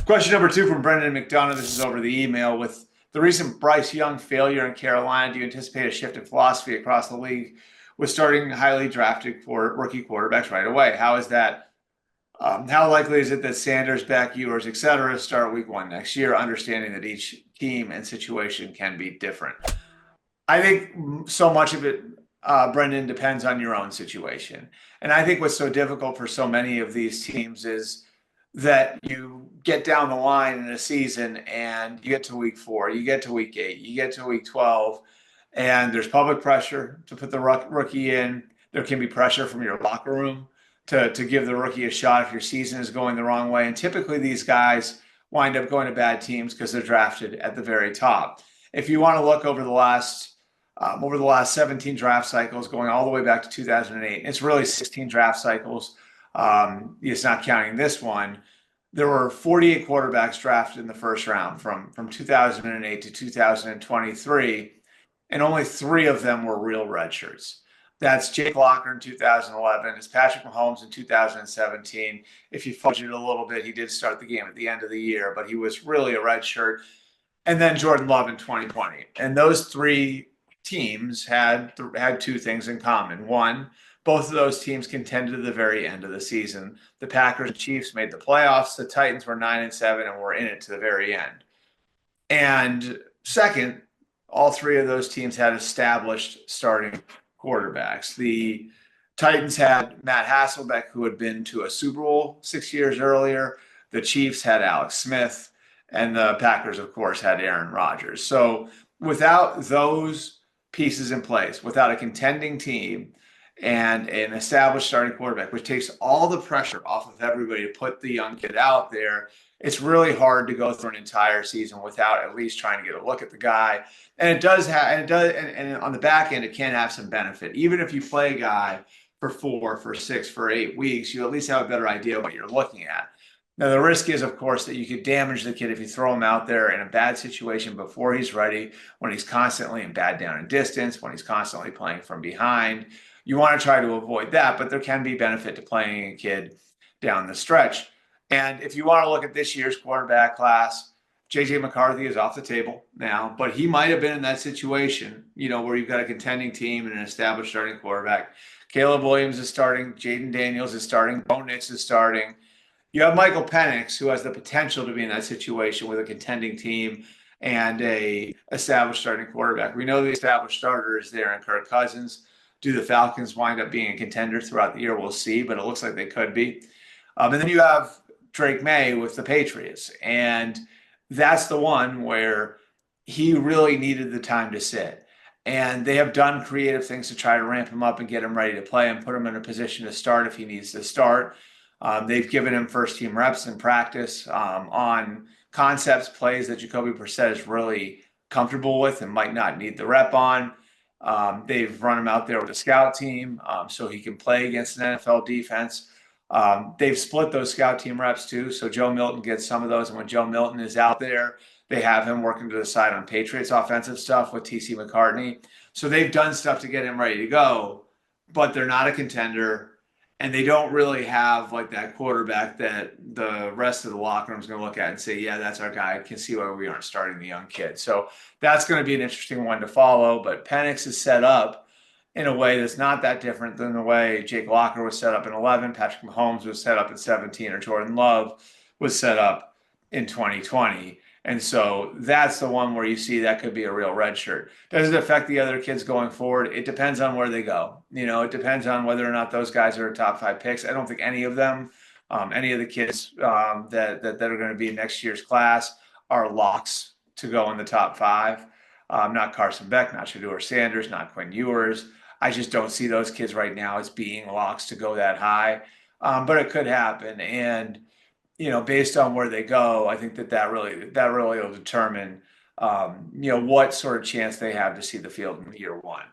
Question number two from Brendan McDonough. This is over the email. With the recent Bryce Young failure in Carolina, do you anticipate a shift in philosophy across the league with starting highly drafted for rookie quarterbacks right away? How is that? How likely is it that Sanders, Beck, Ewers, et cetera, start week one next year, understanding that each team and situation can be different? I think so much of it, Brendan, depends on your own situation. And I think what's so difficult for so many of these teams is that you get down the line in a season and you get to week four, you get to week eight, you get to week 12, and there's public pressure to put the rookie in. There can be pressure from your locker room to give the rookie a shot if your season is going the wrong way. And typically these guys wind up going to bad teams because they're drafted at the very top. If you want to look over the last 17 draft cycles, going all the way back to 2008. It's really 16 draft cycles. It's not counting this one. There were 48 quarterbacks drafted in the first round from 2008 to 2023, and only three of them were real redshirts. That's Jake Locker in 2011. It's Patrick Mahomes in 2017. If you fudge it a little bit, he did start the game at the end of the year, but he was really a redshirt. And then Jordan Love in 2020. And those three teams had two things in common. One, both of those teams contended to the very end of the season. The Packers and Chiefs made the playoffs. The Titans were 9-7 and were in it to the very end. And second, all three of those teams had established starting quarterbacks. The Titans had Matt Hasselbeck, who had been to a Super Bowl 6 years earlier. The Chiefs had Alex Smith, and the Packers, of course, had Aaron Rodgers. So without those pieces in place, without a contending team and an established starting quarterback, which takes all the pressure off of everybody to put the young kid out there, it's really hard to go through an entire season without at least trying to get a look at the guy. And it does have, and on the back end, it can have some benefit. Even if you play a guy for 4, for 6, for 8 weeks, you at least have a better idea of what you're looking at. Now, the risk is, of course, that you could damage the kid if you throw him out there in a bad situation before he's ready, when he's constantly in bad down and distance, when he's constantly playing from behind. You want to try to avoid that, but there can be benefit to playing a kid down the stretch. And if you want to look at this year's quarterback class, J.J. McCarthy is off the table now, but he might have been in that situation, where you've got a contending team and an established starting quarterback. Caleb Williams is starting. Jaden Daniels is starting. Bo Nix is starting. You have Michael Penix, who has the potential to be in that situation with a contending team and a established starting quarterback. We know the established starter is there in Kirk Cousins. Do the Falcons wind up being a contender throughout the year? We'll see, but it looks like they could be. And then you have Drake May with the Patriots. And that's the one where he really needed the time to sit. And they have done creative things to try to ramp him up and get him ready to play and put him in a position to start if he needs to start. They've given him first team reps in practice on concepts, plays that Jacoby Brissett is really comfortable with and might not need the rep on. They've run him out there with a scout team so he can play against an NFL defense. They've split those scout team reps too. So Joe Milton gets some of those. And when Joe Milton is out there, they have him working to the side on Patriots offensive stuff with TC McCartney. So they've done stuff to get him ready to go, but they're not a contender. And they don't really have like that quarterback that the rest of the locker room is going to look at and say, yeah, that's our guy. I can see why we aren't starting the young kid. So that's going to be an interesting one to follow. But Penix is set up in a way that's not that different than the way Jake Locker was set up in 11, Patrick Mahomes was set up in 17, or Jordan Love was set up in 2020. And so that's the one where you see that could be a real red shirt. Does it affect the other kids going forward? It depends on where they go. It depends on whether or not those guys are top 5 picks. I don't think any of them, any of the kids that are going to be in next year's class are locks to go in the top 5. Not Carson Beck, not Shedeur Sanders, not Quinn Ewers. I just don't see those kids right now as being locks to go that high. But it could happen. And based on where they go, I think that really will determine, what sort of chance they have to see the field in year one.